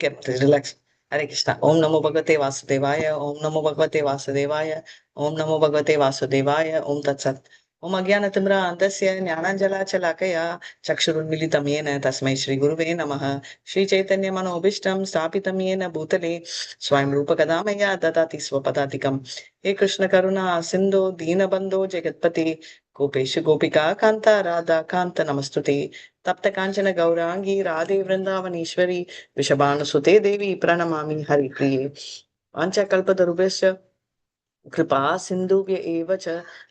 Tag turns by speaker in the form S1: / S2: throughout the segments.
S1: kept relax. Hare Krishna. Om Namo Bhagavate Vasudevaya. Om Namo Bhagavate Vasudevaya. Om Namo Bhagavate Vasudevaya. Om Tat Sat. Om Agyanatimbra Antasya Jnananjala Chalakaya Chakshurunmilitam Yena Tasmai Shri Guruve Namaha. Shri Chaitanya Manobishtam Stapitam Yena Bhutale Swayam Rupa Kadamaya Dadati Swapadatikam. He Krishna Karuna Sindhu Deenabandho Jagatpati Gopesha Gopika Kanta Radha Kanta Namastuti तप्त कांचन गौरांगी राधे वृंदावनेश्वरी वृषभानुसुते देवी प्रणमामि हरिप्रिये वाञ्छाकल्पतरुभ्यश्च कृपा सिन्धुभ्य एव च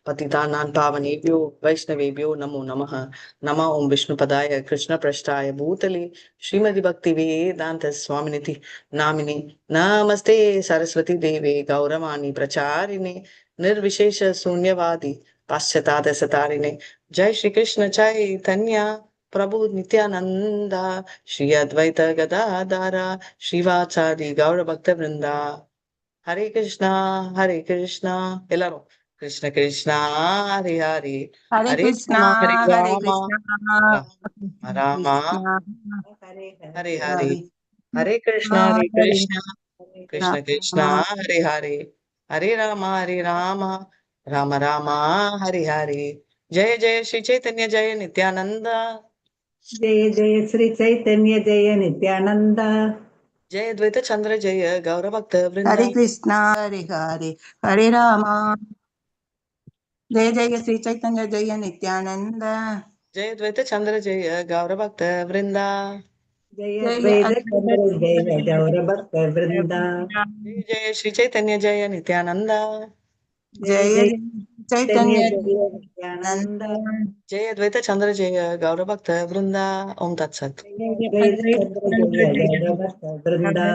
S1: पतितानां पावनेभ्यो वैष्णवेभ्यो नमो नमः। नमः ओं विष्णुपदाय कृष्णपृष्ठाय भूतले श्रीमद् भक्तिवेदान्त स्वामिनिति नामिने नमस्ते सरस्वती देवे गौरवाणी प्रचारिणे निर्विशेष शून्यवादी पाश्चात्य सतारिणे जय श्री कृष्ण चैतन्य प्रभु नित्यानंद श्री अद्वैत गदाधर श्रीवाचार्य गौर भक्त वृंदा हरे कृष्णा எல்லாரும் Krishna Krishna Hari Hari
S2: Hare
S1: Hare
S2: Krishna,
S1: Rama Hare
S2: Hare
S1: Rama
S2: Krishna,
S1: Rama Rama
S2: Krishna,
S3: हरे
S1: ஹரே
S3: हरे
S1: Hari
S2: Hare
S1: Hare Krishna
S2: Krishna, Hare
S1: Krishna Krishna
S2: Rama.
S1: Hare Hari Hare Rama Rama Rama Hari Hari Jaya Jaya Sri Chaitanya ஜெய நித்யானந்த
S3: जय जय श्री चैतन्य जय नित्यानंद
S1: जय द्वैत चंद्र जय गौर भक्त वृंदा
S2: Hare Krishna, Hare Hare, Hare Rama. Jai Jai Sri Chaitanya Jaya Nityananda.
S1: जय द्वैत चंद्र जय गौर भक्त वृंदा
S3: जय
S2: Jaya
S3: द्वैत
S2: Advaita
S3: चंद्र जय गौर भक्त वृंदा
S1: जय जय श्री चैतन्य जय नित्यानंद
S3: जय
S2: Jaya
S3: जय चैतन्य
S2: Chaitanya
S3: जय नित्यानंद
S2: Nanda.
S1: जय अद्वैत चंद्र जय गौर भक्त वृंदा ओम तत्सत
S3: जय द्वैत चंद्र जय गौर भक्त वृंदा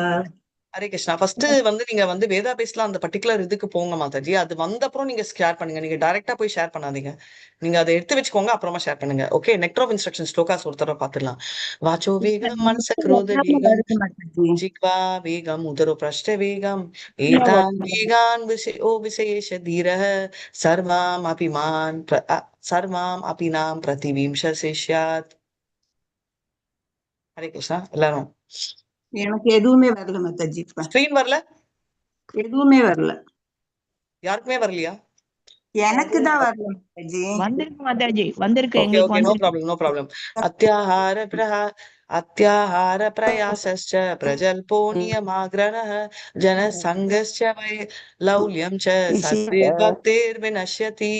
S1: ஹரே கிருஷ்ணா. ஃபர்ஸ்ட் நீங்க வேதா பேஸ்ல அந்த பர்டிகுலர் இதுக்கு போங்க மாதாஜி. அது வந்த அப்புறம் நீங்க ஷேர் பண்ணுங்க. நீங்க டைரக்டா போய் ஷேர் பண்ணாதீங்க. நீங்க அதை எடுத்து வச்சுக்கோங்க, அப்புறமா ஷேர் பண்ணுங்க. Okay, nectar of instruction slokas ஒரு தடவை பார்த்துடலாம். வாச்சோ வேகம் மனச குரோத வேகம் जिह्वा वेगम उदरो पृष्ठ वेगम एतान् वेगान् विशेष धीरः सर्वामपि मान् सर्वामपि नाम प्रतिविंशतिष्यात्. हरे कृष्णा. எல்லாரும்
S2: எனக்கு எதுவுமே வரல மாதாஜி.
S1: ஸ்கிரீன் வரல,
S2: எதுவுமே வரல,
S1: யாருக்குமே வரலையா?
S2: எனக்கு தான் வரல மாதாஜி.
S4: வந்திருக்கு மாதாஜி, வந்திருக்கு,
S1: ஓகே
S4: எங்களுக்கு
S1: ஓகே, நோ
S4: வந்திருக்கு.
S1: Problem no problem. अत्याहार प्रयासश्च प्रजल्पो नियमाग्रहः जनसङ्गश्च वै लौल्यं च सद्भिर्भक्तिर्विनश्यति.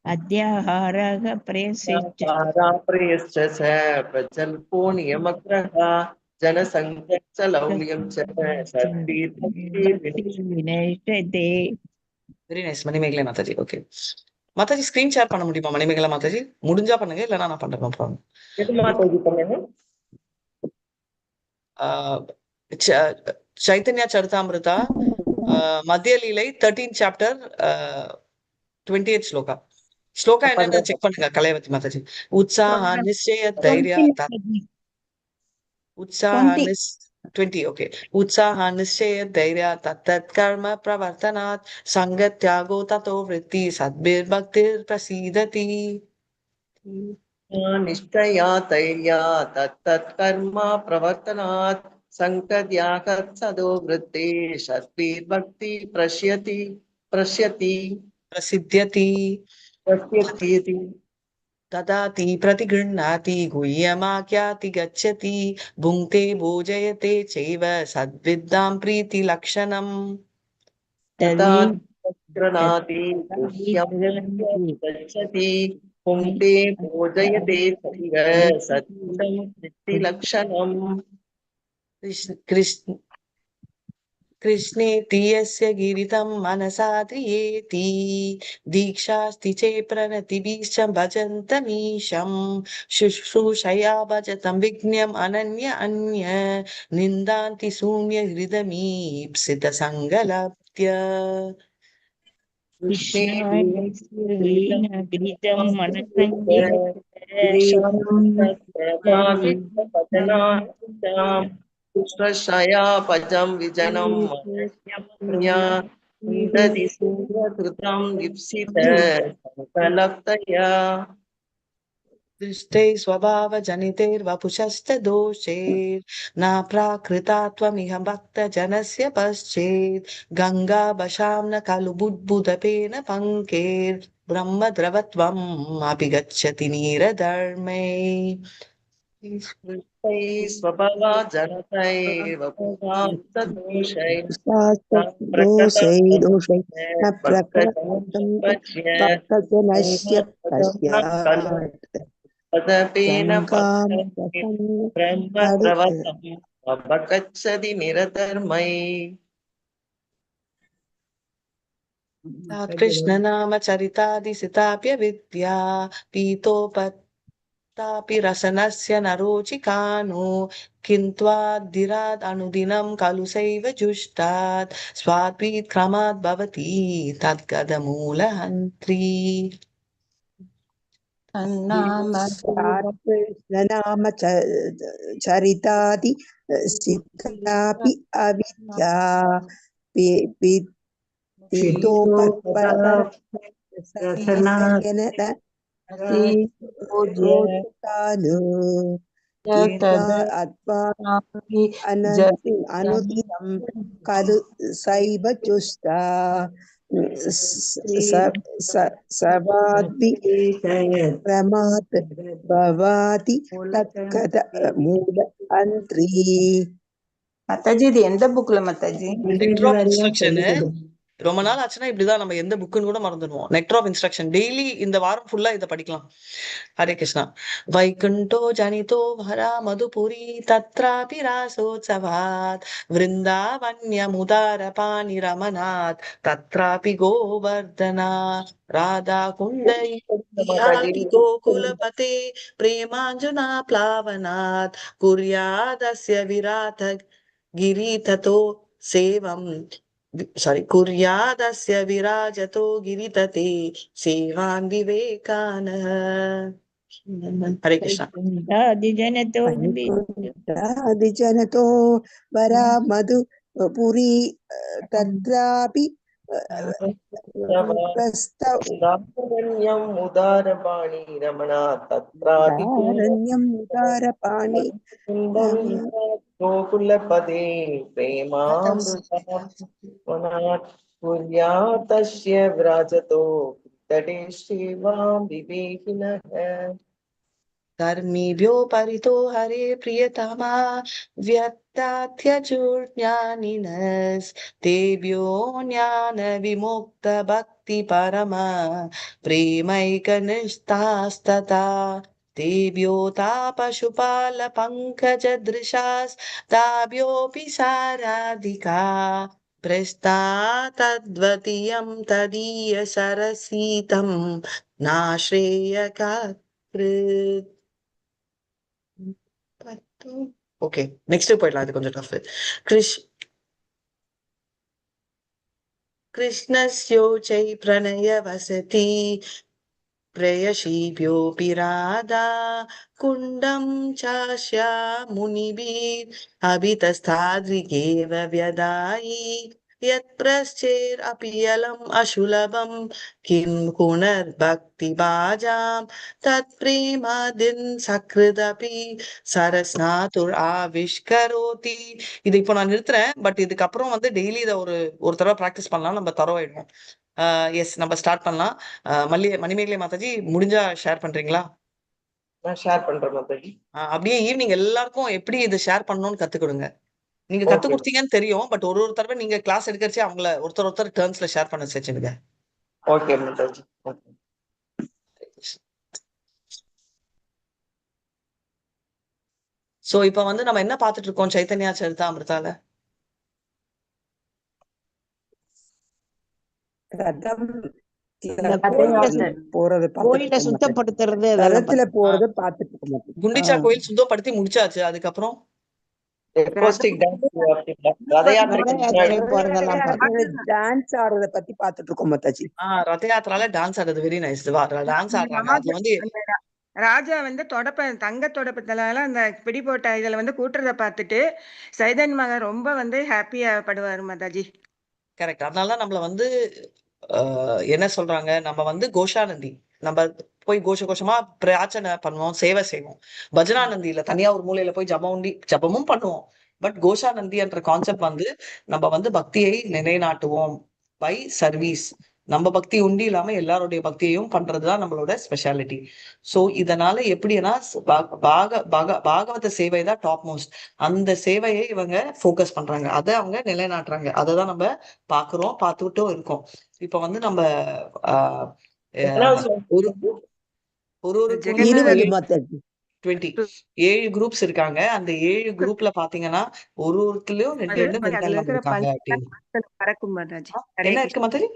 S4: अद्याहारः प्रेषिश्च
S5: प्रियश्च स प्रजल्पो नियमग्रहः जनसङ्घश्च लौल्यं च
S4: विनश्यते.
S1: Very nice Manimekalai Mataji. Okay Mataji, screen share பண்ண முடியுமா மணிமேகலை மாதாஜி? முடிஞ்சா பண்ணுங்க, இல்லைன்னா நான் பண்றேன், நோ ப்ராப்ளம்.
S5: எது மாதாஜி பண்ணணும்?
S1: चैतन्य चरितामृता मध्य लीலை 13th chapter 20th shloka. Shloka என்னன்னு செக் பண்ணுங்க கலையவதி மாதாஜி. உற்சாஹ நிச்சய தைர்ய उत्साह 20 ओके. उत्साह निश्चय धैर्य तत्तत् कर्म प्रवर्तनात् संगत्यागो ततो वृत्ति सद्भिर्भक्तिर् प्रसीदति.
S5: निष्ठया तैर्या तत्तत्कर्म प्रवर्तनात् संकद्यागत् सदो वृत्ति सद्भिर्भक्ति प्रस्यति
S1: प्रसिद्ध्यति ददाति प्रतिगृह्णाति गुह्यमाख्याति गच्छति भुङ्क्ते भोजयते चैव सद्विद्दां प्रीतिलक्षणम्.
S5: गृह्णाति गच्छति पुङ्क्ते भोजयते चैव सद्विद्दां प्रीतिलक्षणम्.
S1: कृष्णेति यस्य गिरितं मनसा ध्रियेति दीक्षास्ति चे प्रणतिभिश्च भजन्तमीशं शुश्रूषया भजतं विज्ञम् अनन्य अन्य निन्दान्ति शून्यहृदमीप्सितसङ्गलभ्य.
S5: कृष्णशया पजं विजनं कृतं दीप्सित संकलप्तया.
S1: दृष्टे स्वभावजनितैर्वपुषश्च दोषैर्न प्राकृता त्वमिह भक्तजनस्य पश्चेत् गङ्गावशां न खलु बुद्बुदपेन पङ्केर्ब्रह्मद्रवत्वम् अपि गच्छति नीरधर्मै
S5: स्वभावा जनतैर्वपुषांसदोषैः
S6: दोषै दोषै न प्रकृतं भक्तजनस्य पश्चात्
S5: तदपेन
S6: गङ्गां
S5: ब्रह्मद्रवतम् अपगच्छति निरधर्मैः
S1: कृष्णनामचरितादिसिताप्यविद्या पीतोपत्तापि रसनस्य न रोचिकानो किन्त्वाद्दिरात् अनुदिनं खलु सैव जुष्टात् स्वाद्वीत् क्रमात् भवति तद्गदमूलहन्त्री
S2: तन्नाम
S6: कृष्णनाम चरितादि सिद्धापि अविद्या पीतोपत्परसनस्य रोचकानो कित्वा अनुदिनं खलु सैव जुष्टा सवाद्वि प्रमात् भवाति तत्कद मूल அன்றி.
S2: மாதாஜி இது எந்த புக்ல மாதாஜி?
S1: Letter of instruction. ரொம்ப நாள் ஆச்சுன்னா இப்படிதான் நம்ம எந்த புக்குன்னு கூட மறந்துடுவோம். லெட்டர் ஆஃப் இன்ஸ்ட்ரக்ஷன் டெய்லி இந்த வாரம் ஃபுல்லா இதை படிக்கலாம். ஹரே கிருஷ்ணா. வைகுண்டோ ஜனிதோ வரா மதுபுரி தத்ராபி ராசோத்சவாத் விருந்தாவன்யமுதார பாணி ரமநாத் தத்ராபி கோவர்தனா ராதா குண்டி கோகுலபதே பிரேமாஞ்சனா பிளாவனாத் குர்யாதஸ்ய விராத கிரீததோ சேவம் कुर्यादस्य विराजतो गिरितते सेवान् विवेकानः. हरे कृष्णा.
S6: वैकुण्ठादिजनतो वरा मधुपुरी तत्रापि
S5: उदारपाणि रमणा तत्रापि
S6: उदारपाणि
S5: गोकुलपदे प्रेमामृतात् कुर्यातस्य व्रजतो तटे सेवां विवेकिनः.
S1: कर्मिभ्यो परितो हरे प्रियतमा व्यक्तात्यजुर्ज्ञानिनस्तेभ्यो ज्ञानविमुक्त भक्ति परमा प्रेमैकनिष्ठास्तथा तेभ्यो तापशुपाल पङ्कजदृशास्ताभ्योऽपि साराधिका प्रस्ता तद्वतीयं तदीय सरसीतं नाश्रेयका. ஓகே நெக்ஸ்ட் போயிடலாம். அது கொஞ்சம் டஃப். கிருஷ்ணஸ்யோச்சை பிரணய வசதி பிரயஷீभ्योऽपि राधा कुण्डं चास्या मुनिभिः अभितस्थाद्रिगेव व्यदायि यत्प्रश्चेरपि यलम् अशुलभं किं पुनर्भक्तिभाजां तत्प्रेमादिन् सकृदपि सरस्नातुर ஆவிஷ்கரோதி. இது இப்போ நான் நிறுத்துறேன். பட் இதுக்கப்புறம் வந்து டெய்லி இதை ஒரு தடவை ப்ராக்டிஸ் பண்ணலாம். நம்ம தரோயிடுவோம். எஸ் நம்ம ஸ்டார்ட் பண்ணலாம். மணிமேகலை மாதாஜி முடிஞ்சா ஷேர் பண்றீங்களா?
S5: நான் ஷேர் பண்றேன் மாதாஜி.
S1: அப்படியே ஈவினிங் எல்லாருக்கும் எப்படி இது ஷேர் பண்ணணும்னு கத்து கொடுங்க. நீங்க கத்து கொடுத்தீங்கன்னு தெரியும். பட் ஒரு தடவை நீங்க கிளாஸ் எடுக்கிறச்சே அவங்கள ஒருத்தர் டர்ன்ஸ்ல ஷேர் பண்ண வச்சுடுங்க.
S5: ஓகே மாதாஜி.
S1: சோ இப்ப வந்து நம்ம என்ன பார்த்துட்டு இருக்கோம் சைத்தன்யா சரிதாமிர்தால?
S4: கோயிலை சுத்தப்படுத்துறது
S6: ரதத்துல போறது பாத்துட்டு
S1: குண்டிச்சா கோயில் சுத்தப்படுத்தி முடிச்சாச்சு. அதுக்கப்புறம்
S6: டான்ஸ் ஆடுறத பத்தி பாத்துட்டு இருக்கோம் மாதாஜி.
S1: ரத யாத்திரால டான்ஸ் ஆடுறது வெரி நைஸ். டான்ஸ் ஆடுறாங்க. அது வந்து
S7: ராஜா வந்து தங்க தொடப்பத்தால அந்த பிடி போட்ட இதுல வந்து கூட்டுறத பார்த்துட்டு சைதன் மகன் ரொம்ப வந்து ஹாப்பியா படுவாரு மாதாஜி.
S1: கரெக்ட். அதனால நம்மள வந்து என்ன சொல்றாங்க, நம்ம வந்து கோஷானந்தி நம்ம போய் கோஷமா பிரார்த்தனை பண்ணுவோம், சேவை செய்வோம். பஜனானந்தியில தனியா ஒரு மூலையில போய் ஜபமும் பண்ணுவோம். பட் கோஷானந்தின்ற கான்செப்ட் வந்து நம்ம வந்து பக்தியை நிலைநாட்டுவோம் பை சர்வீஸ். நம்ம பக்தி உண்டி இல்லாம எல்லாருடைய பக்தியையும் பண்றதுதான் நம்மளோட ஸ்பெஷாலிட்டி. சோ இதனால எப்படின்னா பாகவத சேவை தான் டாப் மோஸ்ட். அந்த சேவையை இவங்க ஃபோக்கஸ் பண்றாங்க, அதை அவங்க நிலைநாட்டுறாங்க. அததான் நம்ம பார்த்துக்கிட்டும் இருக்கோம். இப்ப வந்து நம்ம ஒரு ஒரு 7 குரூப்ஸ் இருக்காங்க. அந்த 7 குரூப்ல பாத்தீங்கன்னா ஒருத்தலயும் 2
S7: அதுல இருக்கிற
S1: இருக்காங்க அப்படின்னு.
S7: பறக்கும் மாதாஜி.
S1: என்ன இருக்கு மாதிரி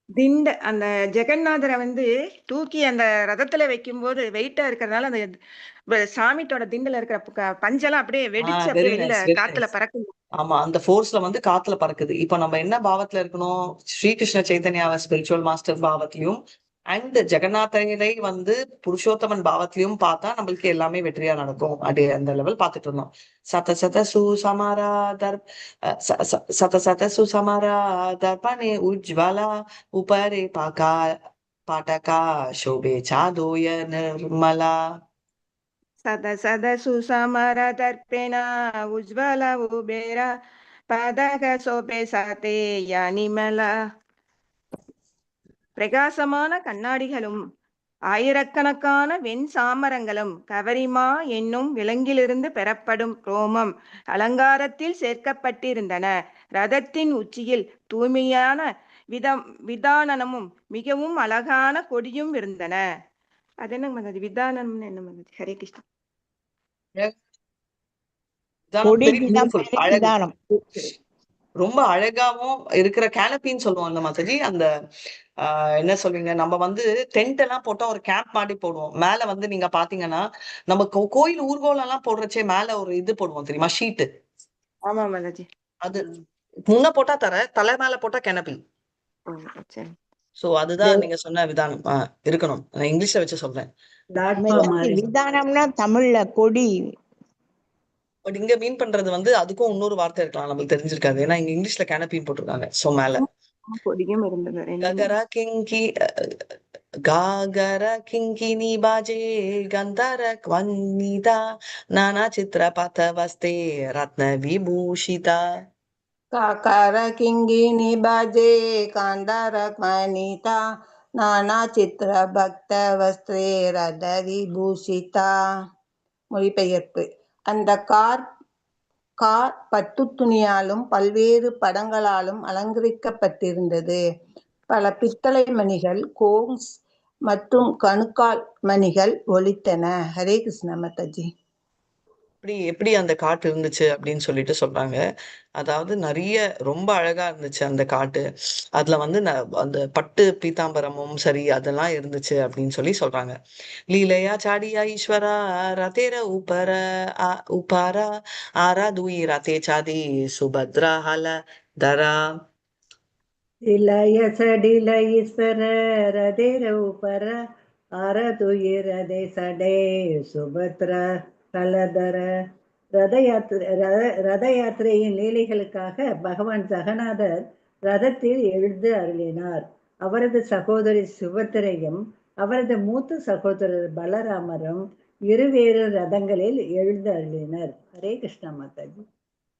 S7: திண்ட அந்த ஜெகநாதரை வந்து தூக்கி அந்த ரதத்துல வைக்கும்போது வெயிட்டா இருக்கிறதுனால அந்த சாமியோட திண்டுல இருக்கிற பஞ்செல்லாம் அப்படியே வெடிச்சு அப்படியே வெளியில காத்துல பறக்கும்.
S1: ஆமா, அந்த ஃபோர்ஸ்ல வந்து காத்துல பறக்குது. இப்ப நம்ம என்ன பாவத்துல இருக்கணும்? ஸ்ரீகிருஷ்ண சைத்தன்யாவை ஸ்பிரிச்சுவல் மாஸ்டர் பாவத்திலையும் அண்ட் ஜெகநாதரை வந்து புருஷோத்தமன் பாவத்திலையும் பார்த்தா நம்மளுக்கு எல்லாமே வெற்றியா நடக்கும். அப்படி அந்த லெவல் பார்த்துட்டு இருந்தோம். சத சுசமாரா தர்பணே உஜ்வலா உபரே பாட்டகா சோபே சாதோய நிர்மலா.
S7: சத சுசமர தர்ப்பேன உஜ்வல உபேரா பதக சோபே சாதே யானிமலா. பிரகாசமான கண்ணாடிகளும் ஆயிரக்கணக்கான வெண் சாமரங்களும் கவரிமா என்னும் விலங்கிலிருந்து பெறப்படும் ரோமம் அலங்காரத்தில் சேர்க்கப்பட்டிருந்தன. ரதத்தின் உச்சியில் தூய்மையான விதானமும் மிகவும் அழகான கொடியும் இருந்தன. அது என்ன மகதி? விதானம்னு என்ன மகதி? ஹரே கிருஷ்ணா.
S1: ரொம்ப அழகாவும் இருக்கிற கேனப்பின்னு சொல்லுவோம் அந்த மாதிரி. அந்த என்ன சொல்வீங்க, நம்ம வந்து டென்ட் எல்லாம் போட்டா ஒரு கேம்ப் மாதிரி போடுவோம். மேல வந்து நீங்க பாத்தீங்கன்னா நம்ம கோயில் ஊர்வலம் எல்லாம் போடுறச்சே மேல ஒரு இது போடுவோம் தெரியுமா, ஷீட்டு.
S7: ஆமா மாதாஜி.
S1: அது முன்ன போட்டா தலை மேல போட்டா கேனப்பி. சோ அதுதான் நீங்க சொன்ன விதானம் இருக்கணும். நான் இங்கிலீஷ்ல வச்சு சொல்றேன்.
S4: விதானம்னா தமிழ்ல கொடி.
S1: பட் இங்க மீன் பண்றது வந்து அதுக்கும் இன்னொரு வார்த்தை இருக்கலாம், நம்மளுக்கு தெரிஞ்சிருக்காது. ஏன்னா இங்க இங்கிலீஷ்ல கேனப்பின்னு போட்டிருக்காங்க. சோ மேல
S7: கொடியும் இருந்தது.
S1: गागर किंकिनी बाजे गंधर वनिता नाना चित्र पथ वस्ते रत्न विभूषिता.
S2: काकार किंगिनी बाजे कांदार वनिता नाना चित्र பக்த வஸ்திரே ரத விபூஷிதா. மொழிபெயர்ப்பு: அந்த கார் பட்டு துணியாலும் பல்வேறு படங்களாலும் அலங்கரிக்கப்பட்டிருந்தது. பல பித்தளை மணிகள், கோங்ஸ் மற்றும் கணுக்கால் மணிகள் ஒலித்தன. ஹரே கிருஷ்ணா மாதாஜி.
S1: எப்படி அந்த காட்டு இருந்துச்சு அப்படின்னு சொல்லிட்டு சொல்றாங்க. அதாவது நிறைய ரொம்ப அழகா இருந்துச்சு அந்த காட்டு. அதுல வந்து அந்த பட்டு பீதாம்பரமும் சரி அதெல்லாம் இருந்துச்சு அப்படின்னு சொல்லி சொல்றாங்க. லீலையா சாடியா ஈஸ்வரா ரதேர உபாரா ஆரா தூயி ரதே சாதி சுபத்ரா ஹல தரா.
S3: இளைய சடில ஈஸ்வர ரதேர உபர ஆரதுயி ரதே சடே சுபத்ர கலதர. ரத யாத்திரையின் லீலைகளுக்காக பகவான் ஜெகநாதர் ரதத்தில் எழுந்து அருளினார். அவரது சகோதரி சுபத்திரையும் அவரது மூத்த சகோதரர் பலராமரும் இருவேறு ரதங்களில் எழுந்து அருளினர். ஹரே கிருஷ்ணா மாதாஜி.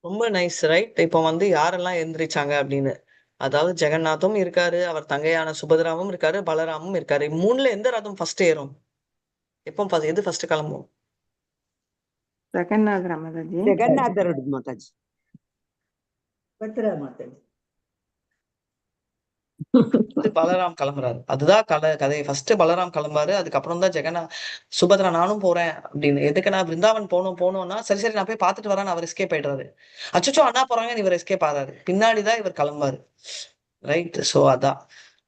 S1: ரொம்ப நைஸ், ரைட்? இப்ப வந்து யாரெல்லாம் எழுந்திரிச்சாங்க அப்படின்னு, அதாவது ஜெகநாத்தும் இருக்காரு, அவர் தங்கையான சுபத்ராவும் இருக்காரு, பலராமும் இருக்காரு. 3ல எந்த ரதம் ஃபர்ஸ்ட் ஏறும்? எப்போ எது ஃபர்ஸ்ட் கிளம்பும்?
S7: ஜெகநாதர் மாதாஜி.
S6: ஜெகநாதர் மாதாஜி.
S3: சுபத்ரா மாதாஜி.
S1: பலராம் கிளம்புறாரு. அதுதான் கதை. ஃபர்ஸ்ட் பலராம் கிளம்பாரு, அதுக்கப்புறம் தான் சுபத்ரா நானும் போறேன் அப்படின்னு. எதுக்கு நான் பிருந்தாவன் போனோம்னா சரி நான் போய் பார்த்துட்டு வரேன்னு அவர் எஸ்கேப் ஆயிடுறாரு. அச்சோ அண்ணா போறாங்கன்னு இவர் எஸ்கேப் ஆறாரு. பின்னாடிதான் இவர் கிளம்பாரு, ரைட்? சோ அதான்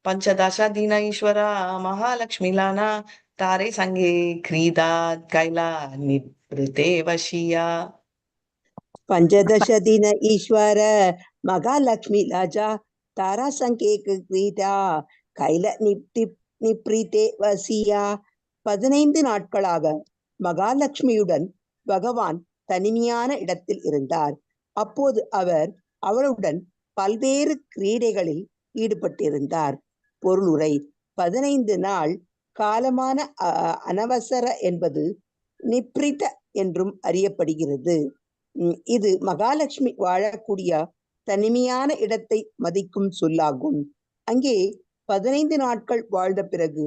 S1: பஞ்சதாசா தீன ஈஸ்வரா மகாலட்சுமி லானா தாரே சங்கே கிரீதா கைலா நிப்ருதே வசியா.
S6: பஞ்சதச தின ஈஸ்வர மகாலட்சுமி லாஜா தாரா சங்கே கிரீதா கைல நிப்ரிதே வசியா. 15 நாட்களாக மகாலட்சுமியுடன் பகவான் தனிமையான இடத்தில் இருந்தார். அப்போது அவர் அவளுடன் பல்வேறு கிரீடைகளில் ஈடுபட்டிருந்தார். பொருளுரை: 15 நாள் காலமான அனவசர என்பது நிப்ரித என்றும் அறியப்படுகிறது. இது மகாலட்சுமி வாழக்கூடிய தனிமையான இடத்தை மதிக்கும் சொல்லாகும். அங்கே 15 நாட்கள் வாழ்ந்த பிறகு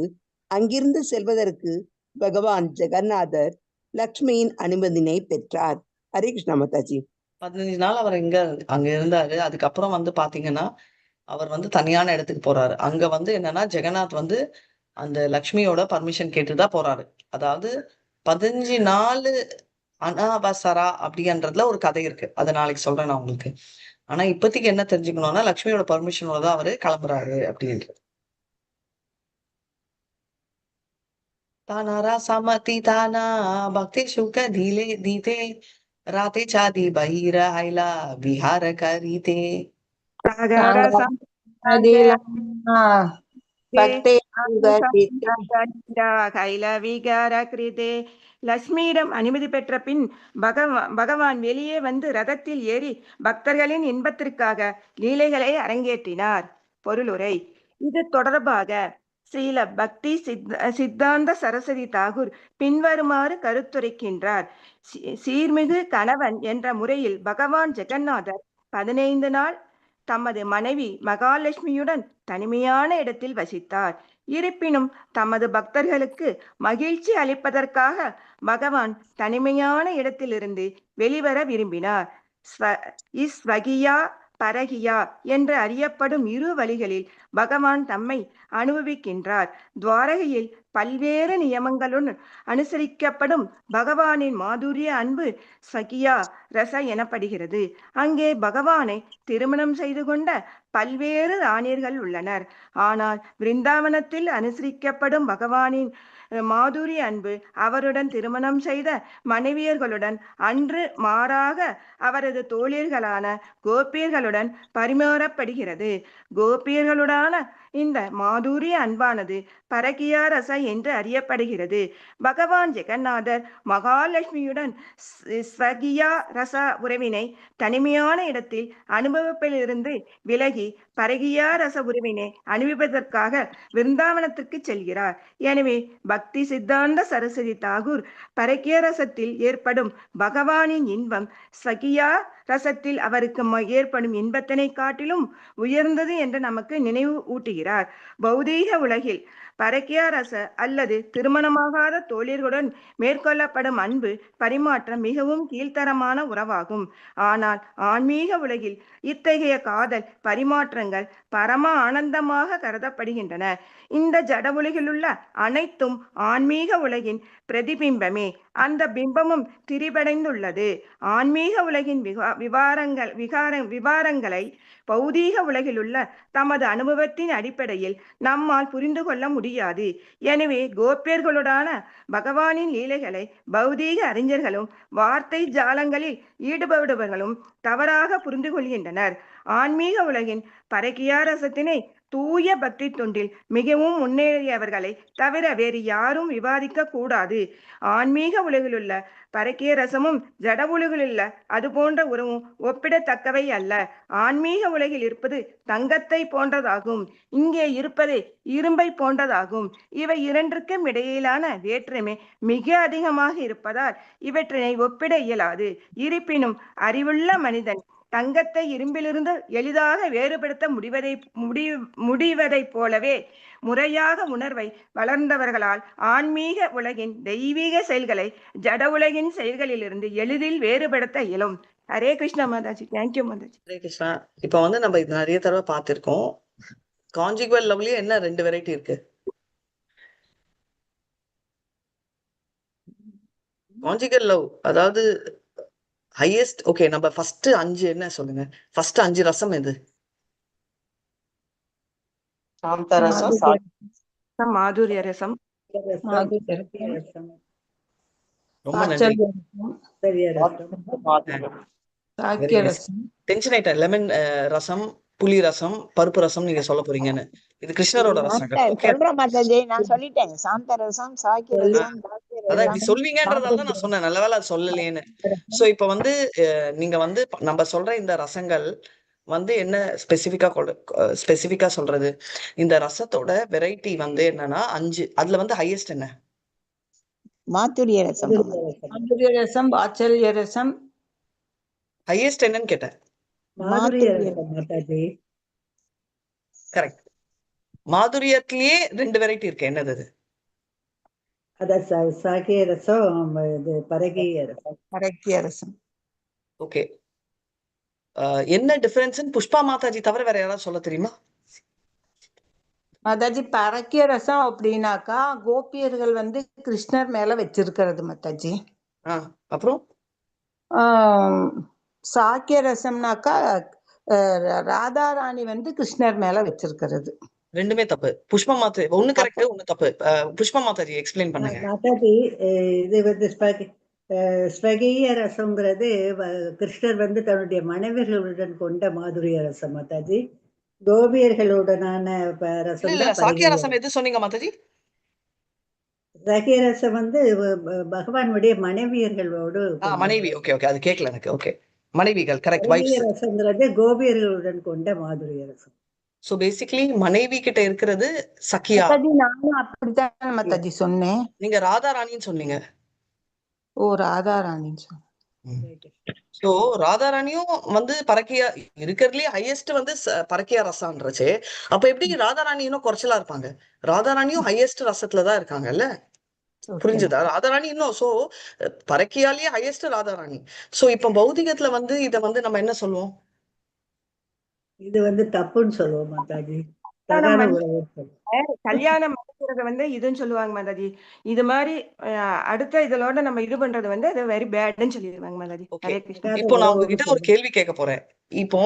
S6: அங்கிருந்து செல்வதற்கு பகவான் ஜெகநாதர் லக்ஷ்மியின் அனுமதினை பெற்றார். ஹரே கிருஷ்ணா மாதாஜி.
S1: 15 நாள் அவர் அங்க இருந்தாரு. அதுக்கப்புறம் வந்து பாத்தீங்கன்னா அவர் வந்து தனியான இடத்துக்கு போறாரு. அங்க வந்து என்னன்னா ஜெகநாத் வந்து அந்த லக்ஷ்மியோட பர்மிஷன் கேட்டுதான் போறாரு. அதாவது 15 நாள் அனாவசரா அப்படின்றதுல ஒரு கதை இருக்கு. அதை நாளைக்கு சொல்றேன் நான் உங்களுக்கு. ஆனா இப்போதைக்கு என்ன தெரிஞ்சுக்கணும்னா லக்ஷ்மியோட பர்மிஷனோட தான் அவரு கிளம்புறாரு அப்படின்றது. ताना रासामती ताना भक्ति शुक धीले दीते राते चादी बहिर आयला विहार करीते.
S7: லட்சுமியிடம் அனுமதி பெற்ற பின் பகவான் வெளியே வந்து ரதத்தில் ஏறி பக்தர்களின் இன்பத்திற்காக லீலைகளை அரங்கேற்றினார். பொருளுரை. இது தொடர்பாக ஸ்ரீல பக்தி சித்தாந்த சரஸ்வதி தாகூர் பின்வருமாறு கருத்துரைக்கின்றார். சீர்மிகு கணவன் என்ற முறையில் பகவான் ஜெகநாதர் 15 நாள் தமது மனைவி மகாலட்சுமியுடன் தனிமையான இடத்தில் வசித்தார். இருப்பினும் தமது பக்தர்களுக்கு மகிழ்ச்சி அளிப்பதற்காக பகவான் தனிமையான இடத்திலிருந்து வெளிவர விரும்பினார். ஸ்வகியா பரகியா என்று அறியப்படும் இரு வழிகளில் பகவான் தம்மை அனுபவிக்கின்றார். துவாரகையில் பல்வேறு நியமங்களுடன் அனுசரிக்கப்படும் பகவானின் மாதுரிய அன்பு ஸ்வகியா ரச எனப்படுகிறது. அங்கே பகவானை திருமணம் செய்து கொண்ட பல்வேறு ராணியர்கள் உள்ளனர். ஆனால் பிருந்தாவனத்தில் அனுசரிக்கப்படும் பகவானின் மாதுரிய அன்பு அவருடன் திருமணம் செய்த மனைவியர்களுடன் அன்று மாறாக அவரது தோழியர்களான கோபியர்களுடன் பரிமாறப்படுகிறது. கோபியர்களுடான இந்த மாதுரிய அன்பானது பரகியா ரச என்று அறியப்படுகிறது. பகவான் ஜெகநாதர் மகாலட்சுமியுடன் ஸ்வகியா ரச உறவினை தனிமையான இடத்தில் அனுபவிப்பிலிருந்து விலகி பரகியா ரச உறவினை அனுபவிப்பதற்காக விருந்தாவனத்திற்கு செல்கிறார். எனவே பக்தி சித்தாந்த சரஸ்வதி தாகூர் பரகியா ரசத்தில் ஏற்படும் பகவானின் இன்பம் ஸ்வகியா ரசத்தில் அவருக்கு ஏற்படும் இன்பத்தினை காட்டிலும் உயர்ந்தது என்று நமக்கு நினைவு ஊட்டுகிறார். பௌதீக உலகில் பரகியா ரச அல்லது திருமணமாகாத தோழியர்களுடன் மேற்கொள்ளப்படும் அன்பு பரிமாற்றம் மிகவும் கீழ்த்தரமான உறவாகும். ஆனால் ஆன்மீக உலகில் இத்தகைய காதல் பரிமாற்றங்கள் பரம ஆனந்தமாக கருதப்படுகின்றன. இந்த ஜட உலகிலுள்ள அனைத்தும் ஆன்மீக உலகின் பிரதிபிம்பமே. அந்த பிம்பமும் திரிபடைந்துள்ளது. ஆன்மீக உலகின் விகாரங்களை பௌதீக உலகிலுள்ள தமது அனுபவத்தின் அடிப்படையில் நம்மால் புரிந்து கொள்ள முடியாது. எனவே கோபியர்களுடான பகவானின் லீலைகளை பௌதீக அறிஞர்களும் வார்த்தை ஜாலங்களில் ஈடுபடுபவர்களும் தவறாக புரிந்து கொள்கின்றனர். ஆன்மீக உலகின் பரகியா ரசத்தினை தூய பக்தி தொண்டில் மிகவும் முன்னேறியவர்களை தவிர வேறு யாரும் விவாதிக்க கூடாது. ஆன்மீக உலகிலுள்ள பரகிய ரசமும் ஜட உலகிலுள்ள அது போன்ற உறவும் ஒப்பிடத்தக்கவை அல்ல. ஆன்மீக உலகில் இருப்பது தங்கத்தை போன்றதாகும், இங்கே இருப்பது இரும்பை போன்றதாகும். இவை இரண்டிற்கும் இடையிலான வேற்றுமை மிக அதிகமாக இருப்பதால் இவற்றினை ஒப்பிட இயலாது. இருப்பினும் அறிவுள்ள மனிதன் தங்கத்தை இரும்பிலிருந்து எளிதாக வேறுபடுத்த முடிவதைப் போலவே முறையாக உணர்வை வளர்ந்தவர்களால் ஆன்மீக உலகின் தெய்வீக செயல்களை ஜட உலகின் செயல்களிலிருந்து எளிதில் வேறுபடுத்த இயலும். ஹரே கிருஷ்ணா மாதாஜி. தேங்க்யூ மாதாஜி.
S1: ஹரே கிருஷ்ணா. இப்ப வந்து நம்ம இது நிறைய தடவை பார்த்திருக்கோம். கான்ஜுகல் லவ்லயே என்ன 2 வெரைட்டி இருக்கு? கான்ஜுகல் லவ் அதாவது ஹையஸ்ட். ஓகே, நம்ம ஃபர்ஸ்ட் 5 என்ன சொல்லுங்க? ஃபர்ஸ்ட் 5 ரசம் எது?
S5: சாந்த ரசம்,
S7: மாதுரிய ரசம்,
S1: ரொம்ப நன்றி. டென்ஷன் ஆயிட்டேன். லெமன் ரசம், புளி ரசம், பருப்பு ரசம் நீங்க சொல்ல போறீங்கன்னு. இது கிருஷ்ணரோட ரசம்.
S4: சொல்றேன் மாதாஜி, நான் சொல்லிட்டேன். சாந்த ரசம், சாக்கிய ரசம்,
S1: அதான் இப்படி சொல்வீங்கன்றதால நான் சொன்னேன். நல்ல வேலை அது சொல்லலேன்னு. சோ இப்ப வந்து நீங்க வந்து நம்ம சொல்ற இந்த ரசங்கள் வந்து என்ன ஸ்பெசிஃபிக்கா சொல்றது, இந்த ரசத்தோட வெரைட்டி வந்து என்னன்னா 5. அதுல வந்து ஹையஸ்ட் என்ன?
S4: மாதுரிய ரசம்
S2: மாதுரிய ரசம், வாத்சல்ய ரசம்,
S1: ஹையஸ்ட் என்னன்னு கேட்டேன்.
S3: மாதுரிய ரசம் மாதாஜி.
S1: கரெக்ட். மாதுரியத்திலேயே 2 வெரைட்டி இருக்கு. என்னது அது?
S3: அதான் சாக்கிய ரசம், இது பரகிய ரசம்.
S2: பரக்கிய ரசம்.
S1: ஓகே. என்ன டிஃபரன்ஸ்னு புஷ்பா மாதாஜி தவிர வேற யாராவது சொல்ல தெரியுமா?
S2: மாதாஜி, பரக்கிய ரசம் அப்படின்னாக்கா கோபியர்கள் வந்து கிருஷ்ணர் மேல வச்சிருக்கிறது மாதாஜி.
S1: அப்புறம்
S2: சாக்கிய ரசம்னாக்கா ராதாராணி வந்து கிருஷ்ணர் மேல வச்சிருக்கிறது.
S1: 2மே தப்பு. புஷ்பா மாதாஜி ஒண்ணு கரெக்ட், ஒண்ணு தப்பு. புஷ்பா மாதாஜி எக்ஸ்பிளைன் பண்ணுங்க.
S3: மாதாஜி, இது வந்து ஸ்வகீய ரசம்ங்கிறது கிருஷ்ணர் வந்து தன்னுடைய மனைவிகளுடன் கொண்ட மாதுரிய ரசம் மாதாஜி. கோபியர்களுடனான ரசம்
S1: இல்ல
S3: தான்
S1: சாக்கிய
S3: பரகிய
S1: ரசம் எது சொன்னீங்க மாதாஜி?
S3: சாக்கிய ரசம் வந்து பகவானுடைய மனைவியர்களோடு
S1: மனைவி. ஓகே ஓகே, அது கேட்கல எனக்கு. ஓகே, மனைவிகள். கரெக்ட்.
S3: பரகிய
S1: வைஃப்ஸ்.
S3: ரசம்ங்கிறது கோபியர்களுடன் கொண்ட மாதுரிய ரசம்.
S1: சோ பேசிக்கலி மனைவி கிட்ட இருக்கிறது சக்கியா.
S2: மாதாஜி, நானும் அப்படித்தான் மாதாஜி சொன்னேன்.
S1: நீங்க ராதா ராணின்னு சொன்னீங்க.
S2: ஓ, ராதாராணின்னு சொன்னேன்.
S1: சோ ராதாராணியும் வந்து பரக்கியா இருக்கிறதுலயே ஹையஸ்ட் வந்து பரக்கியா ரசான்றச்சு. அப்ப எப்படி ராதாராணி இன்னும் குறைச்சலா இருப்பாங்க? ராதாராணியும் ஹையஸ்ட் ரசத்துலதான் இருக்காங்கல்ல. புரிஞ்சுதா? ராதாராணி இன்னும் சோ பரக்கியாலேயே ஹையஸ்ட் ராதாராணி. சோ இப்ப பௌதிகத்துல வந்து இத வந்து நம்ம என்ன சொல்லுவோம்?
S3: இது வந்து தப்புன்னு சொல்லுவோம் மாதாஜி.
S7: கல்யாணம் பண்ணிக்கிறத வந்து இதுன்னு சொல்லுவாங்க மாதாஜி. இது மாதிரி அடுத்த இதோட நம்ம இது பண்றது வந்து அது வெரி பேட்னு சொல்லிடுவாங்க மாதாஜி. ஹரே கிருஷ்ணா.
S1: இப்போ நான் உங்ககிட்ட ஒரு கேள்வி கேட்க போறேன். இப்போ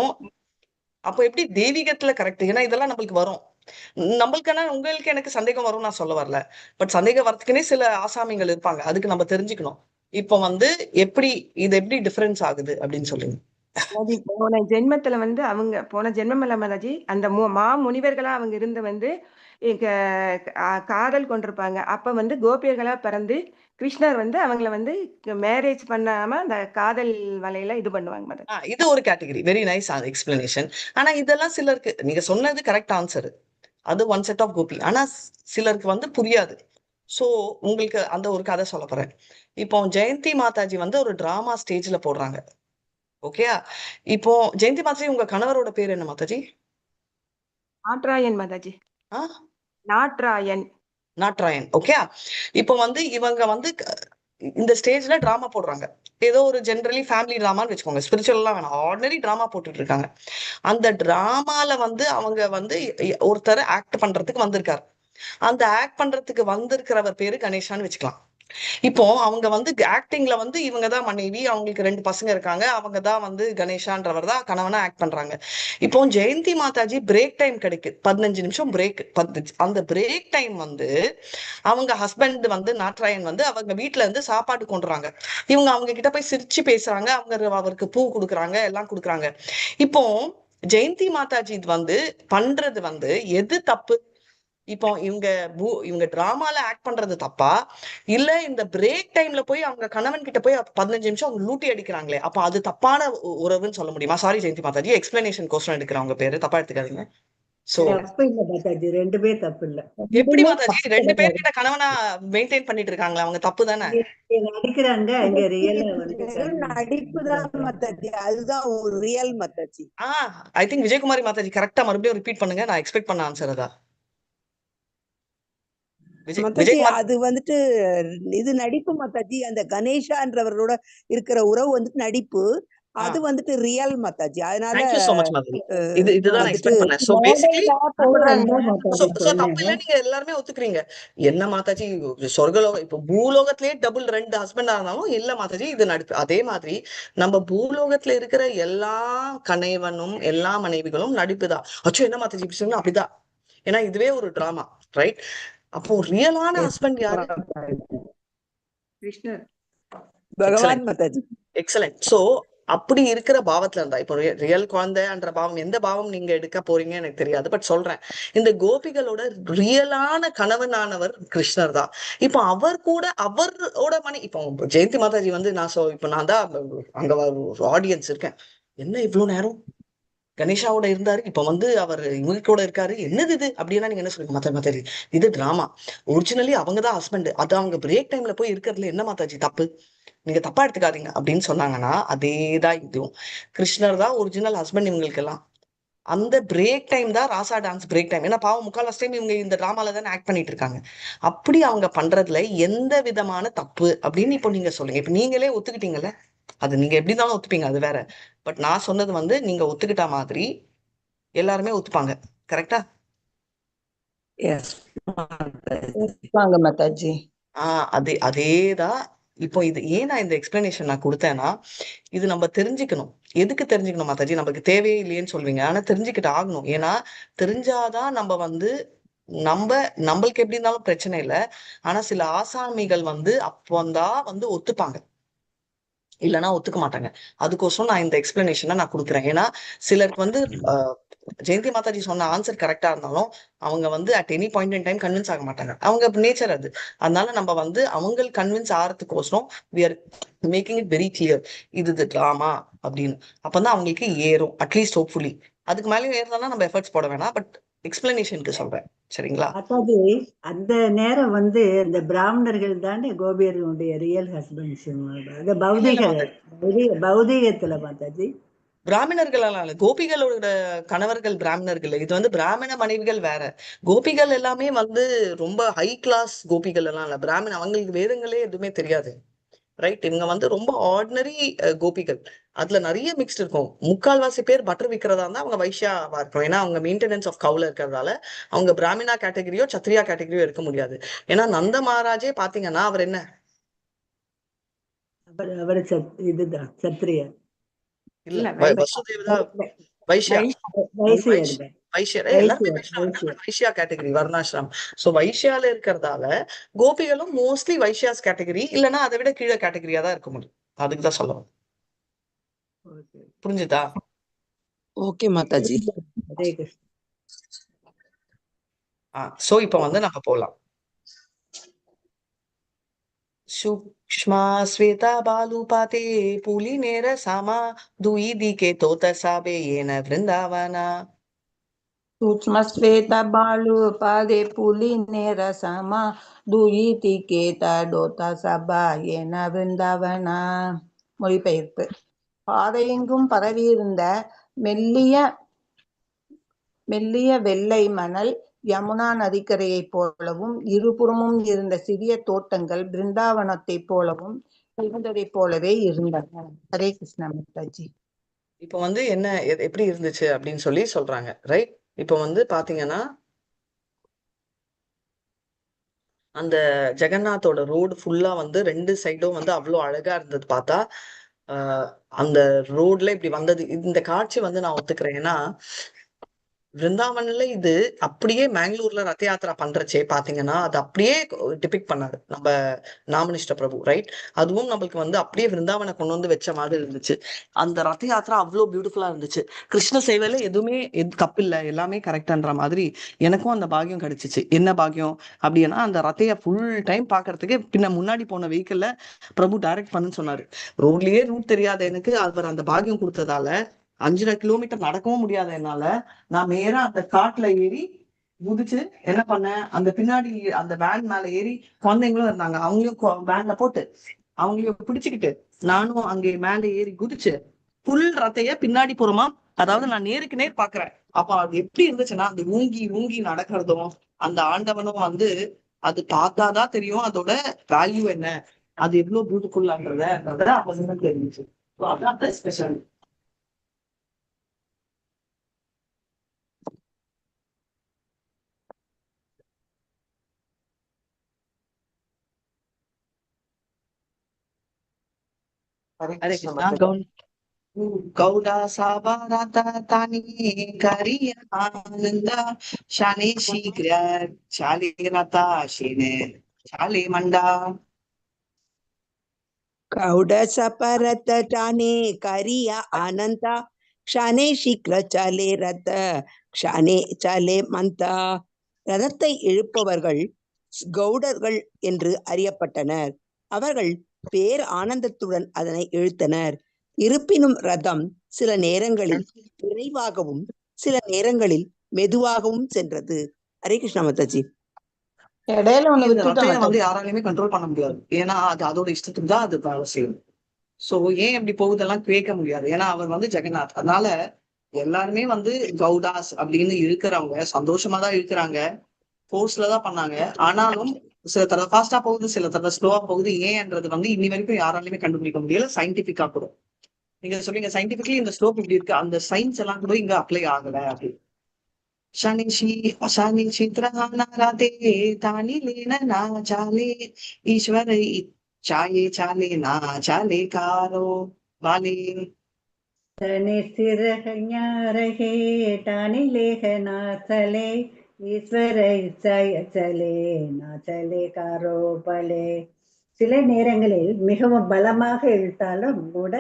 S1: அப்போ எப்படி தெய்வீகத்துல கரெக்ட்? ஏன்னா இதெல்லாம் நம்மளுக்கு வரும். நம்மளுக்கான உங்களுக்கு எனக்கு சந்தேகம் வரும் நான் சொல்ல வரல. பட் சந்தேகம் வரதுக்குன்னே சில ஆசாமிகள் இருப்பாங்க. அதுக்கு நம்ம தெரிஞ்சுக்கணும். இப்போ வந்து இது எப்படி டிஃபரன்ஸ் ஆகுது அப்படின்னு சொல்லுங்க.
S7: போன ஜென்மத்துல வந்து அவங்க போன ஜென்மம் இல்ல மாதாஜி, அந்த முனிவர்களா அவங்க இருந்து வந்து காதல் கொண்டிருப்பாங்க. அப்ப வந்து கோபியர்களா பிறந்து கிருஷ்ணர் வந்து அவங்கள வந்து மேரேஜ் பண்ணாம அந்த காதல் வலையில இது பண்ணுவாங்க மாதாஜி.
S1: இது ஒரு கேட்டகரி. Very nice explanation. ஆனா இதெல்லாம் சிலருக்கு நீங்க சொன்னது கரெக்ட் ஆன்சர். அது ஒன் செட் ஆஃப் கோபி. ஆனா சிலருக்கு வந்து புரியாது. சோ உங்களுக்கு அந்த ஒரு கதை சொல்ல போறேன். இப்போ ஜெயந்தி மாதாஜி வந்து ஒரு டிராமா ஸ்டேஜ்ல போடுறாங்க. ஓகேயா? இப்போ ஜெயந்தி மாதாஜி உங்க கணவரோட பேர் என்ன மாதாஜி?
S7: நாட்ராயன் மாதாஜி. நாட்ராயன். ஓகே. இப்போ வந்து இவங்க வந்து இந்த ஸ்டேஜ்ல டிராமா போடுறாங்க. ஏதோ ஒரு ஜெனரலி ஃபேமிலி டிராமான்னு வச்சுக்கோங்க. ஸ்பிரிச்சுவல்லாம் வேணாம், ஆர்டினரி டிராமா போட்டுட்டு இருக்காங்க. அந்த டிராமால வந்து அவங்க வந்து ஒருத்தர் ஆக்ட் பண்றதுக்கு வந்திருக்காரு. அந்த ஆக்ட் பண்றதுக்கு வந்திருக்கிறவர் பேரு கணேஷான்னு வச்சுக்கலாம். இப்போ அவங்க வந்து ஆக்டிங்ல வந்து இவங்கதான் மனைவி, அவங்களுக்கு 2 பசங்க இருக்காங்க. அவங்கதான் வந்து கணேஷான்றவர் தான் கணவனா ஆக்ட் பண்றாங்க. இப்போ ஜெயந்தி மாதாஜி பிரேக் டைம் கிடைக்குது, 15 நிமிஷம் பிரேக். அந்த பிரேக் டைம் வந்து அவங்க ஹஸ்பண்ட் வந்து நாட்ராயன் வந்து அவங்க வீட்டுல இருந்து சாப்பாடு கொண்டுறாங்க. இவங்க அவங்க கிட்ட போய் சிரிச்சு பேசுறாங்க. அவருக்கு பூ கொடுக்குறாங்க, எல்லாம் கொடுக்குறாங்க. இப்போ ஜெயந்தி மாதாஜி வந்து பண்றது வந்து எது தப்பு? இப்போ இவங்க டிராமால ஆக்ட் பண்றது தப்பா, இல்ல இந்த பிரேக் டைம்ல போய் அவங்க கணவன் கிட்ட போய் 15 நிமிஷம் அவங்க லூட்டி அடிக்கிறாங்களே, அப்ப அது தப்பான உறவுன்னு சொல்ல முடியுமா? சாரி ஜெயந்தி மாதாஜி, எக்ஸ்பிளனேஷன் கோசம் எடுக்கிறேன், உங்க பேரு தப்பா எடுத்துக்காதீங்க. சோ
S3: தப்பு இல்ல மாதாஜி, 2 தப்பு இல்ல.
S1: எப்படி மாதாஜி 2 பேர்கிட்ட கணவனா மெயின்டைன் பண்ணிட்டு இருக்காங்களா, அவங்க தப்பு தானே?
S3: நடிக்கிறாங்க, அங்க ரியலா வந்து
S6: நடிப்புதான் மாதாஜி, அதுதான் ஒரு real Mataji.
S1: I think Vijayakumari Mataji கரெக்டா மறுபடியும் ரிப்பீட் பண்ணுங்க. நான் எக்ஸ்பெக்ட் பண்ண ஆன்சர் அதா.
S6: மாதாஜி அது வந்துட்டு இது நடிப்பு மாதாஜி. அந்த கணேஷான்றவரோட இருக்கிற உறவு வந்துட்டு நடிப்பு, அது வந்துட்டு ரியல் மாதாஜி. அதனால
S1: Thank you so much Mataji. இதுதான் எக்ஸ்பெக்ட் பண்ணேன். சோ பேசிக்கலி தப்பு இல்ல, நீங்க எல்லாருமே ஒத்துக்கிறீங்க. என்ன மாதாஜி சொர்க்கலோகம் இப்போ பூலோகத்திலேயே டபுள் 2 ஹஸ்பண்டா இருந்தாலும் இல்ல மாதாஜி இது நடிப்பு. அதே மாதிரி நம்ம பூலோகத்துல இருக்கிற எல்லா கணவனும் எல்லா மனைவிகளும் நடிப்புதான். அச்சோ என்ன மாதாஜி இப்படி சொன்னா? அப்படிதான். ஏன்னா இதுவே ஒரு டிராமா, ரைட்? அப்போ ரியலான ஹஸ்பண்ட் யாரு?
S7: கிருஷ்ணர்
S6: பகவான் மாதாஜி.
S1: எக்ஸலென்ட். சோ அப்படி இருக்கிற பாவத்துல இருந்தா இப்போ ரியல் குழந்தைன்ற பாவம், எந்த பாவம் நீங்க எடுக்க போறீங்க எனக்கு தெரியாது. பட் சொல்றேன், இந்த கோபிகளோட ரியலான கணவனானவர் கிருஷ்ணர் தான். இப்போ அவரோட இப்போ ஜெயந்தி மாதாஜி வந்து இப்போ நான் தான் அங்க ஆடியன்ஸ் இருக்கேன். என்ன இவ்வளவு நேரம் கணேஷாவோட இருந்தாரு, இப்ப வந்து அவர் இவங்க கூட இருக்காரு, என்னது இது அப்படின்னா நீங்க என்ன சொல்லுங்க மாதாஜி? இது டிராமா. ஒரிஜினலி அவங்கதான் ஹஸ்பண்ட், அது அவங்க பிரேக் டைம்ல போய் இருக்கிறதுல என்ன மாதாஜி தப்பு? நீங்க தப்பா எடுத்துக்காதீங்க அப்படின்னு சொன்னாங்கன்னா அதேதான் இதுவும். கிருஷ்ணர் தான் ஒரிஜினல் ஹஸ்பண்ட் இவங்களுக்கு எல்லாம். அந்த பிரேக் டைம் தான் ராசா டான்ஸ் பிரேக் டைம். ஏன்னா பாவம் முக்கால்வாசி டைம் இவங்க இந்த டிராமால தானே ஆக்ட் பண்ணிட்டு இருக்காங்க. அப்படி அவங்க பண்றதுல எந்த விதமான தப்பு அப்படின்னு இப்போ நீங்க சொல்லுங்க. இப்ப நீங்களே ஒத்துக்கிட்டீங்கல்ல, அது நீங்க எப்படி இருந்தாலும் ஒத்துப்பீங்க, அது வேற. பட் நான் சொன்னது வந்து நீங்க ஒத்துக்கிட்ட மாதிரி எல்லாருமே ஒத்துப்பாங்க. கரெக்டா?
S6: எஸ் வாங்க மாதாஜி.
S1: அதேதான். இப்போ இது ஏன் நான் இந்த எக்ஸ்பிளனேஷன் நான் கொடுத்தேன்னா, இது நம்ம தெரிஞ்சுக்கணும். எதுக்கு தெரிஞ்சுக்கணும் மாதாஜி? நமக்கு தேவையே இல்லையேன்னு சொல்வீங்க, ஆனா தெரிஞ்சுக்கிட்டு ஆகணும். ஏன்னா தெரிஞ்சாதான் நம்ம வந்து நம்மளுக்கு எப்படி இருந்தாலும் பிரச்சனை இல்லை. ஆனா சில ஆசாமிகள் வந்து அப்போதான் வந்து ஒத்துப்பாங்க, இல்லைன்னா ஒத்துக்க மாட்டாங்க. அதுக்கோசரம் நான் இந்த எக்ஸ்பிளனேஷனை நான் கொடுக்குறேன். ஏன்னா சிலருக்கு வந்து ஜெயந்தி மாதாஜி சொன்ன ஆன்சர் கரெக்டா இருந்தாலும் அவங்க வந்து at any point in time convince ஆக மாட்டாங்க. அவங்க நேச்சர் அது. அதனால நம்ம வந்து அவங்களுக்கு கன்வின்ஸ் ஆகிறதுக்கோசரம் we are making it very clear, இது டிராமா அப்படின்னு. அப்பதான் அவங்களுக்கு ஏறும், அட்லீஸ்ட் ஹோப்ஃபுல்லி. அதுக்கு மேலேயும் ஏறலன்னா நம்ம எஃபர்ட்ஸ் போட வேணாம். பட் எக்ஸ்பிளனேஷனுக்கு சொல்றேன், சரிங்களா?
S3: மாதாஜி அந்த நேரம் வந்து இந்த பிராமணர்கள் தானே கோபியர்களுடைய ரியல் ஹஸ்பண்ட்ஸ். அது பௌதீகத்துல மாதாஜி.
S1: பிராமணர்கள் எல்லாம் இல்ல, கோபிகளோட கணவர்கள் பிராமணர்கள். இது வந்து பிராமண மனைவிகள் வேற. கோபிகள் எல்லாமே வந்து ரொம்ப ஹை கிளாஸ் கோபிகள் எல்லாம் இல்ல. பிராமண அவங்களுக்கு வேதங்களே எதுவுமே தெரியாது, ரைட்? இவங்க வந்து ரொம்ப ஆர்டினரி கோபிகள். அதுல நிறைய மிக்ஸ்ட் இருக்கும். முக்கால்வாசி பேர் பட்டர் விற்கிறதா இருந்தா அவங்க வைஷ்யாவா இருக்கும். ஏன்னா அவங்க மெயின்டெனன்ஸ் ஆஃப் கவுல இருக்கிறதால அவங்க பிராமினா கேட்டகரியோ சத்ரியா கேட்டகரியோ இருக்க முடியாது. ஏன்னா நந்த மகாராஜே பாத்தீங்கன்னா அவர் என்ன,
S3: அவர் இதுதான் சத்திரியர்.
S1: இல்ல
S7: இல்ல
S1: வசுதேவதா வைஷ்யா.
S3: வைசியர்.
S1: வைஷ்யர் எல்லாருமே வைஷ்ணவர்கள், வைஷ்யா கேட்டகரி வர்ணாசிரம். சோ வைஷ்யால இருக்கிறதால கோபிகளும் மோஸ்ட்லி வைஷ்யாஸ் கேட்டகரி, இல்லைன்னா அதை விட கீழே கேட்டகரியா தான் இருக்க முடியும். அதுக்குதான் சொல்லுவோம். புரிஞ்சுதா?
S6: ஓகே மாதாஜி.
S3: ஹரே கிருஷ்ண.
S1: சோ இப்ப வந்து நம்ம போலாம். सूक्ष्मा श्वेता बालूपाते पुलिनेर सामा दुई दिके तोतसाबे येन वृंदावना.
S2: सूक्ष्म श्वेत बालू पादे पुलिने रसमा दुयिति केता டோதா சபா ஏன விருந்தாவனா. மொழிபெயர்ப்பு. பாதையெங்கும் பரவியிருந்த மெல்லிய வெள்ளை மணல் யமுனா நதிக்கரையைப் போலவும், இருபுறமும் இருந்த சிறிய தோட்டங்கள் பிருந்தாவனத்தைப் போலவும் இருந்ததைப் போலவே இருந்தன. ஹரே கிருஷ்ணா மாதாஜி.
S1: இப்ப வந்து என்ன எப்படி இருந்துச்சு அப்படின்னு சொல்லி சொல்றாங்க, ரைட்? இப்ப வந்து பாத்தீங்கன்னா அந்த ஜெகநாத்தோட ரோடு ஃபுல்லா வந்து 2 சைடும் வந்து அவ்வளவு அழகா இருந்தது பார்த்தா. அந்த ரோட்ல இப்படி வந்தது, இந்த காட்சி வந்து நான் ஒத்துக்கிறேன். ஏன்னா விருந்தாவன்ல இது அப்படியே மேங்களூர்ல ரத யாத்திரா பண்றச்சே பாத்தீங்கன்னா அது அப்படியே டிபிக் பண்ணாரு நம்ம நாமனிஷ்ட பிரபு, ரைட்? அதுவும் நம்மளுக்கு வந்து அப்படியே விருந்தாவனை கொண்டு வந்து வச்ச மாதிரி இருந்துச்சு. அந்த ரத யாத்திரா அவ்வளவு பியூட்டிஃபுல்லா இருந்துச்சு. கிருஷ்ண சேவையில எதுவுமே தப்பு இல்லை, எல்லாமே கரெக்ட்ன்ற மாதிரி எனக்கும் அந்த பாக்கியம் கிடைச்சிச்சு. என்ன பாக்கியம் அப்படின்னா, அந்த ரத்தைய ஃபுல் டைம் பாக்குறதுக்கு பின்ன முன்னாடி போன வெஹிக்கிள்ல பிரபு டைரக்ட் பண்ணுன்னு சொன்னாரு. ரோட்லயே ரூட் தெரியாத எனக்கு அவர் அந்த பாக்கியம் கொடுத்ததால 5.5 கிலோமீட்டர் நடக்கவும் முடியாத என்னால நான் நேரா அந்த காட்டுல ஏறி குதிச்சு என்ன பண்ணேன், அந்த பின்னாடி அந்த வேன் மேல ஏறி குழந்தைங்களும் இருந்தாங்க, அவங்களையும் வேன்ல போட்டு அவங்களையும் பிடிச்சுக்கிட்டு நானும் அங்கே மேல ஏறி குதிச்சு புல் ரத்தைய பின்னாடி போறோமா. அதாவது நான் நேருக்கு நேர் பாக்குறேன். அப்ப அது எப்படி இருந்துச்சுன்னா, அந்த ஊங்கி ஊங்கி நடக்கிறதும் அந்த ஆண்டவனும் வந்து அது பார்த்தாதான் தெரியும் அதோட வேல்யூ என்ன, அது எவ்வளவு பியூட்டிஃபுல்லான்றத அப்ப தெரிஞ்சிச்சு. அதான் ஸ்பெஷல்.
S5: हरे
S1: हरे
S5: कृष्ण
S1: कृष्णा.
S5: माताजी.
S1: गौडा साबाराता तानी करी आनंदा शाने शीघ्र चाले रता शिने चाले मंडा.
S6: கௌட சபரத டானே கரியா ஆனந்தா க்ஷானே சீக்கிர சாலே ரத க்ஷானே சாலே மந்தா. ரதத்தை இழுப்பவர்கள் கௌடர்கள் என்று அறியப்பட்டனர். அவர்கள் பேர் ஆனந்தத்துடன் அதனை இழுத்தனர். இருப்பினும் ரதம் சில நேரங்களில் விரைவாகவும் சில நேரங்களில் மெதுவாகவும் சென்றது. ஹரே கிருஷ்ணா மாதாஜி.
S2: இடையில ஒண்ணு
S1: இந்த
S2: விட்டுட்டோம்
S1: ரத்தையை வந்து
S2: மாதாஜி.
S1: யாராலையுமே கண்ட்ரோல் பண்ண முடியாது. ஏன்னா அது அதோட இஷ்டத்துக்கு தான் அது வேலை செய்யும். சோ ஏன் இப்படி போகுதெல்லாம் கேட்க முடியாது. ஏன்னா அவர் வந்து ஜெகநாத். அதனால எல்லாருமே வந்து கவுடாஸ் அப்படின்னு இருக்கிறவங்க சந்தோஷமா தான் இருக்கிறாங்க. ஃபோர்ஸ்ல தான் பண்ணாங்க. ஆனாலும் சில தடவை ஃபாஸ்டா போகுது, சில தடவை ஸ்லோவா போகுது. ஏன்ன்றது வந்து இன்னி வரைக்கும் யாராலையுமே கண்டுபிடிக்க முடியல சயின்டிபிக்கா கூட. நீங்க சொல்றீங்க சயின்டிபிக்லி இந்த ஸ்லோப் இப்படி இருக்கு, அந்த சயின்ஸ் எல்லாம் கூட இங்க அப்ளை ஆகல அப்படி. शनिशी अशानी चित्रहानाराते तानी लेना ना चाले ईश्वर चाये चाले ना चाले कारो वाले
S3: तने सिर रहे टानी लेह ना चले ஈஸ்வர இச்சாய சலே நான் சலே காரோ பலே. சில நேரங்களில் மிகவும் பலமாக இழுத்தாலும் கூட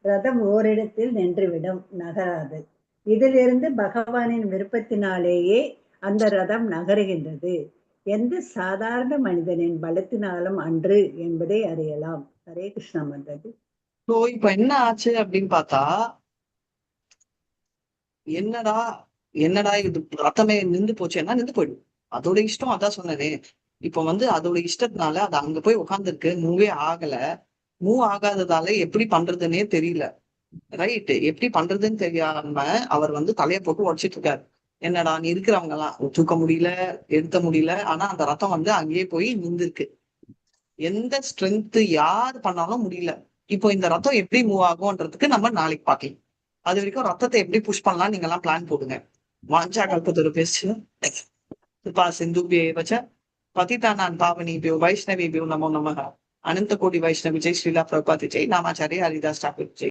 S3: ரதம் ஓரிடத்தில் நின்றுவிடும், நகராது. இதிலிருந்து பகவானின் விருப்பத்தினாலேயே அந்த ரதம் நகருகின்றது, எந்த சாதாரண மனிதனின் பலத்தினாலும் அன்று என்பதை அறியலாம். ஹரே கிருஷ்ணா மாதாஜி.
S1: ஸோ இப்ப என்ன ஆச்சு அப்படின்னு பார்த்தா, என்னடா என்னடா இது ரத்தமே நின்று போச்சுன்னா நின்று போயிடும். அதோட இஷ்டம், அதான் சொன்னதே. இப்ப வந்து அதோட இஷ்டத்தினால அது அங்க போய் உட்காந்துருக்கு, மூவே ஆகல. மூவ் ஆகாததால எப்படி பண்றதுன்னே தெரியல. ரைட், எப்படி பண்றதுன்னு தெரியாம அவர் வந்து தலையை போட்டு உடைச்சிட்டு இருக்காரு. என்னடா நீ இருக்கிறவங்க எல்லாம் தூக்க முடியல, எடுத்த முடியல. ஆனா அந்த ரத்தம் வந்து அங்கேயே போய் நின்றுருக்கு. எந்த ஸ்ட்ரென்த் யார் பண்ணாலும் முடியல. இப்போ இந்த ரத்தம் எப்படி மூவ் ஆகும்ன்றதுக்கு நம்ம நாளைக்கு பார்க்கலாம். அது வரைக்கும் ரத்தத்தை எப்படி புஷ் பண்ணலாம் நீங்க எல்லாம் பிளான் போடுங்க. வாஞ்சா கல்பத்தரு பேசு கிருபா சிந்துபியே வச்ச பதிதானான் பாவனிபியோ வைஷ்ணவிபியோ நமோ நமः. अनंत कोटि वैष्णव जय श्रीला प्रभुपाद जय नामाचार्य हरिदास ठाकुर जय.